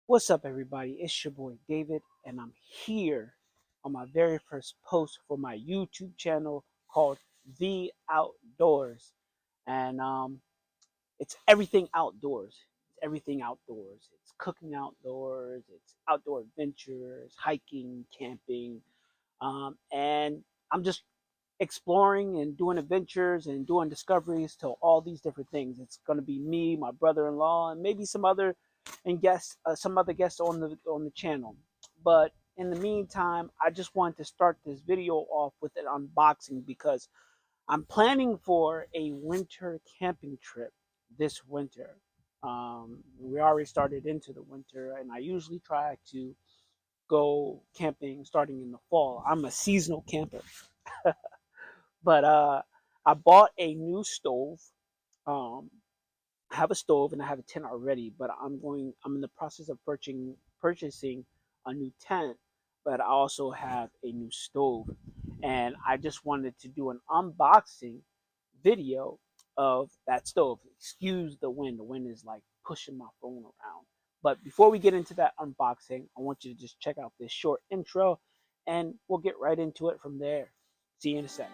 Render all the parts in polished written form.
What's up, everybody? It's your boy David, and I'm here on my very first post for my YouTube channel called The Outdoors. And it's everything outdoors. It's everything outdoors. It's cooking outdoors, it's outdoor adventures, hiking, camping. And I'm just exploring and doing adventures and doing discoveries to all these different things. It's going to be me, my brother-in-law, and maybe some other guests on the channel. But in the meantime, I just wanted to start this video off with an unboxing because I'm planning for a winter camping trip this winter. We already started into the winter, and I usually try to go camping starting in the fall. I'm a seasonal camper. But I bought a new stove. Um, I have a stove and I have a tent already, but I'm in the process of purchasing a new tent, but I also have a new stove. And I just wanted to do an unboxing video of that stove. Excuse the wind. The wind is like pushing my phone around. But before we get into that unboxing, I want you to just check out this short intro and we'll get right into it from there. See you in a sec.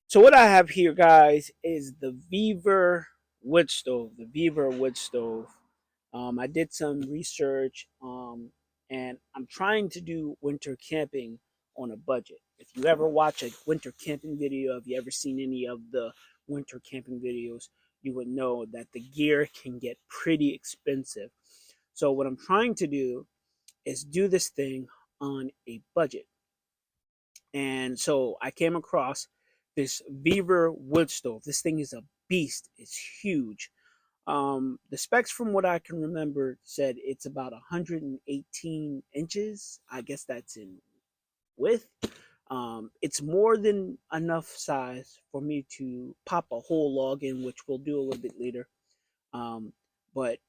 So what I have here, guys, is the VEVOR wood stove. The VEVOR wood stove. I did some research, and I'm trying to do winter camping on a budget. If you ever watch a winter camping video, if you ever seen any of the winter camping videos, you would know that the gear can get pretty expensive. So what I'm trying to do is do this thing on a budget. And so I came across this VEVOR wood stove. This thing is a beast. It's huge. The specs, from what I can remember, said it's about 118 inches. I guess that's in width. It's more than enough size for me to pop a whole log in, which we'll do a little bit later. But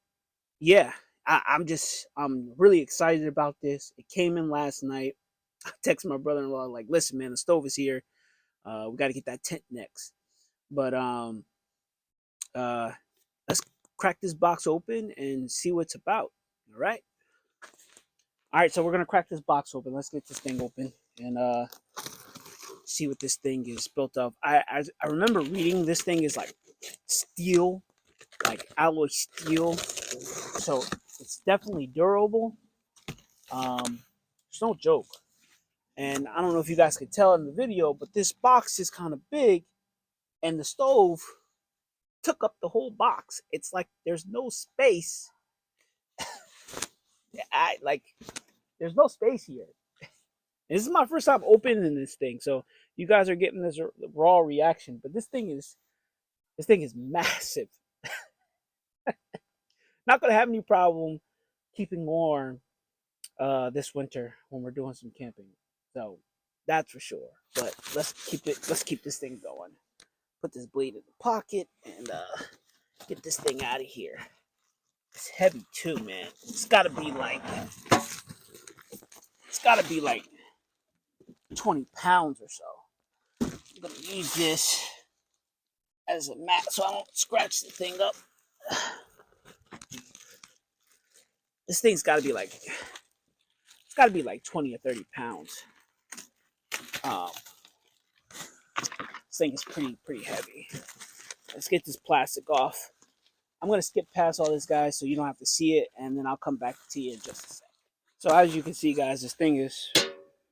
yeah, I'm really excited about this. It came in last night. I texted my brother-in-law like, "Listen, man, the stove is here. We got to get that tent next." But uh, let's crack this box open and see what it's about. All right. All right. So we're gonna crack this box open. Let's get this thing open and see what this thing is built of. I remember reading this thing is like steel, like alloy steel. So it's definitely durable. It's no joke. And I don't know if you guys could tell in the video, but this box is kind of big, and the stove took up the whole box. It's like there's no space. There's no space here. And this is my first time opening this thing, so you guys are getting this raw reaction. But this thing is massive. Not gonna have any problem keeping warm this winter when we're doing some camping. So that's for sure. But let's keep this thing going. Put this blade in the pocket and get this thing out of here. It's heavy too, man. It's gotta be like 20 pounds or so. I'm gonna use this as a mat so I don't scratch the thing up. This thing's gotta be like 20 or 30 pounds. Um, this thing is pretty heavy. Let's get this plastic off. I'm gonna skip past all this, guys, so you don't have to see it, and then I'll come back to you in just a sec. So as you can see, guys, this thing is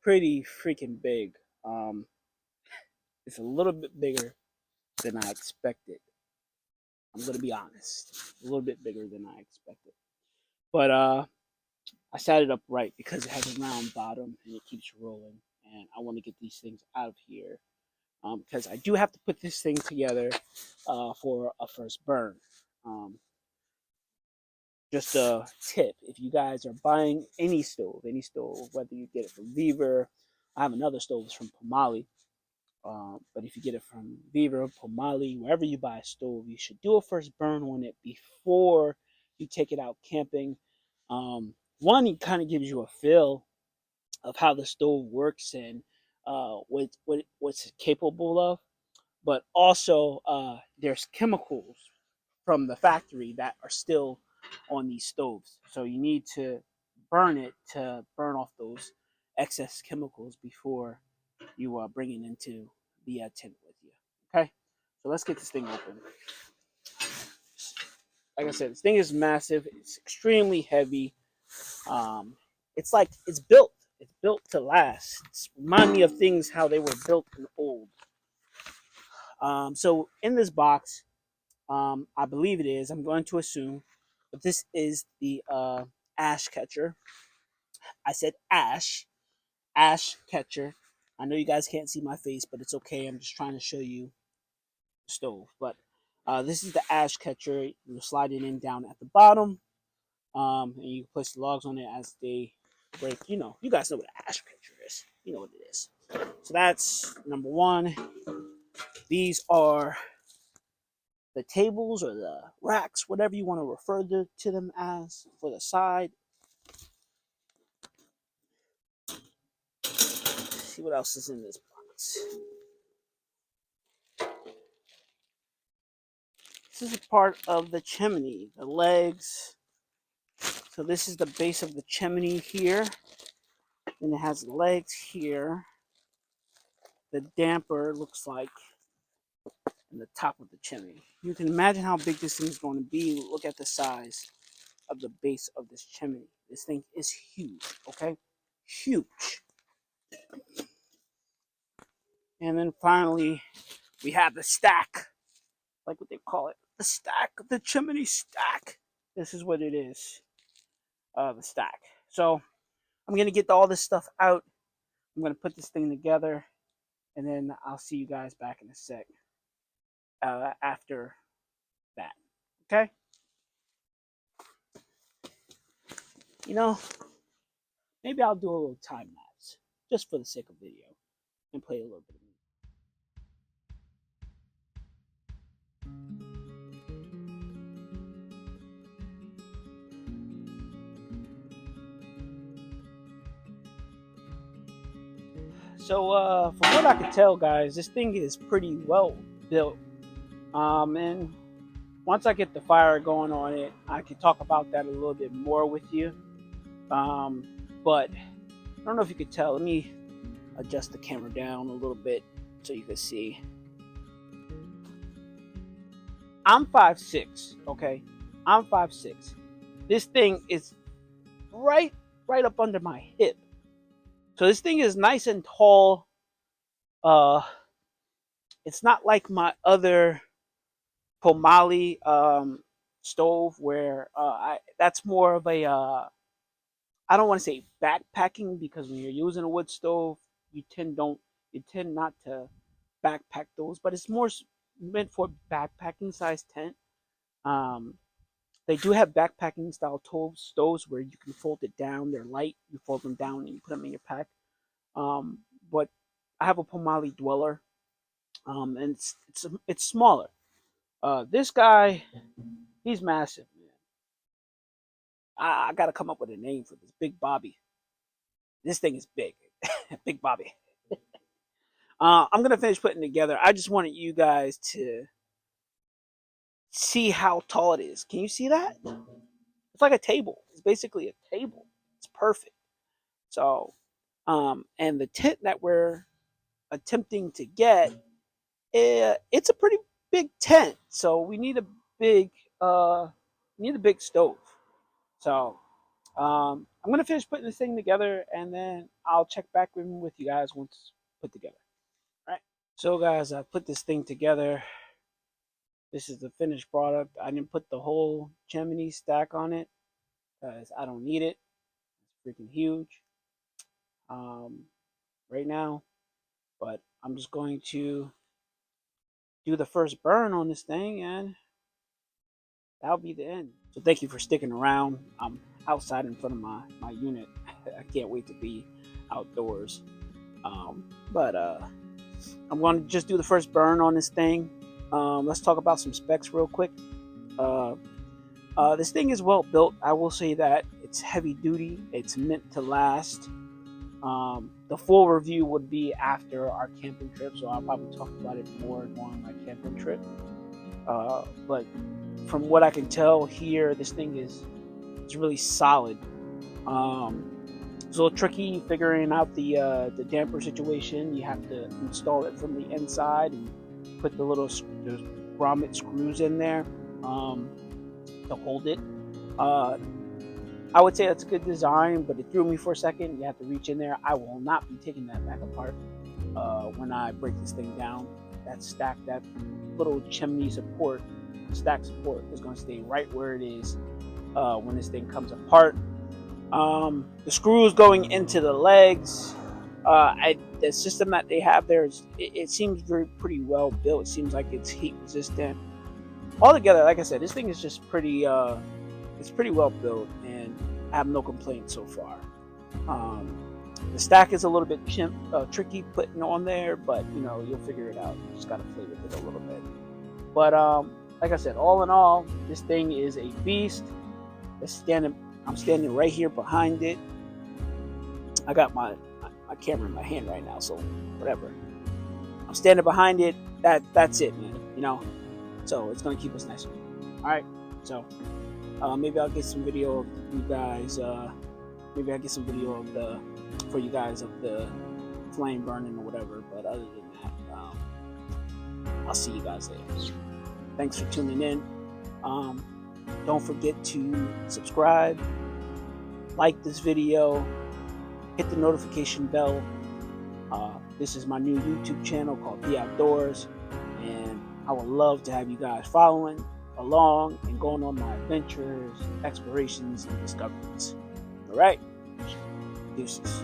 pretty freaking big. It's a little bit bigger than I expected. I'm gonna be honest, a little bit bigger than I expected. But I sat it up right because it has a round bottom and it keeps rolling. And I want to get these things out of here because I do have to put this thing together for a first burn. Um, just a tip: if you guys are buying any stove, whether you get it from VEVOR, I have another stove it's from Pomali. But if you get it from VEVOR, Pomali, wherever you buy a stove, you should do a first burn on it before you take it out camping. One, it kind of gives you a feel of how the stove works and what's it capable of. But also, there's chemicals from the factory that are still on these stoves. So you need to burn it to burn off those excess chemicals before you bring it into the tent with you. Okay, so let's get this thing open. Like I said, this thing is massive. It's extremely heavy. Um, it's like it's built. It's built to last. It's remind me of things how they were built in old. So in this box, I believe it is. I'm going to assume, but this is the ash catcher. I said ash catcher. I know you guys can't see my face, but it's okay. I'm just trying to show you the stove. But this is the ash catcher. You slide it in down at the bottom, and you place the logs on it as they break. You guys know what an ash catcher is. You know what it is. So that's number one. These are the tables or the racks, whatever you want to refer to them as, for the side. Let's see what else is in this box. This is a part of the chimney, the legs. So this is the base of the chimney here. And it has legs here. The damper looks like in the top of the chimney. You can imagine how big this thing is going to be. Look at the size of the base of this chimney. This thing is huge, okay? Huge. And then finally, we have the stack, like what they call it, the stack, the chimney stack. This is what it is, the stack. So I'm gonna get all this stuff out. I'm gonna put this thing together, and then I'll see you guys back in a sec after that. Okay? Maybe I'll do a little time lapse just for the sake of video and play a little bit of music. So, from what I can tell, guys, this thing is pretty well built. And once I get the fire going on it, I can talk about that a little bit more with you. But I don't know if you could tell. Let me adjust the camera down a little bit so you can see. I'm 5'6", okay? I'm 5'6". This thing is right up under my hip. So this thing is nice and tall. It's not like my other Pomali stove where that's more of a I don't want to say backpacking, because when you're using a wood stove, you tend not to backpack those, but it's more meant for backpacking size tent. Um, they do have backpacking style stoves where you can fold it down. They're light. You fold them down and you put them in your pack. But I have a Pomali dweller, and it's smaller. This guy, he's massive, man. I got to come up with a name for this. Big Bobby. This thing is big. Big Bobby. I'm going to finish putting it together. I just wanted you guys to see how tall it is. Can you see that? It's like a table. It's basically a table. It's perfect. So, and the tent that we're attempting to get, it's a pretty big tent. So we need a big, stove. So, I'm gonna finish putting this thing together, and then I'll check back in with you guys once it's put together. All right. So, guys, I put this thing together. This is the finished product. I didn't put the whole chimney stack on it because I don't need it. It's freaking huge right now. But I'm just going to do the first burn on this thing, and that'll be the end. So thank you for sticking around. I'm outside in front of my unit. I can't wait to be outdoors. But I'm going to just do the first burn on this thing. Let's talk about some specs real quick. This thing is well built. I will say that it's heavy duty. It's meant to last. The full review would be after our camping trip, so I'll probably talk about it more during my camping trip. But from what I can tell here, this thing is it's really solid. It's a little tricky figuring out the damper situation. You have to install it from the inside and put the little the grommet screws in there to hold it. Uh, I would say that's a good design, but it threw me for a second. You have to reach in there. I will not be taking that back apart when I break this thing down. That stack, that little chimney support, stack support is going to stay right where it is when this thing comes apart. The screws going into the legs, the system that they have there it seems pretty well built. It seems like it's heat resistant. Altogether, like I said, this thing is just it's pretty well built, and I have no complaints so far. The stack is a little bit tricky putting on there, but you'll figure it out. You just gotta play with it a little bit. But like I said, all in all, this thing is a beast. I'm standing right here behind it. I got my camera in my hand right now, so whatever. I'm standing behind it. That's it, man. So it's gonna keep us nice. All right. So maybe I'll get some video of you guys. Maybe I'll get some video for you guys of the flame burning or whatever. But other than that, I'll see you guys later. Thanks for tuning in. Don't forget to subscribe, like this video, hit the notification bell. This is my new YouTube channel called The Outdoors, and I would love to have you guys following along and going on my adventures, explorations, and discoveries. All right, deuces.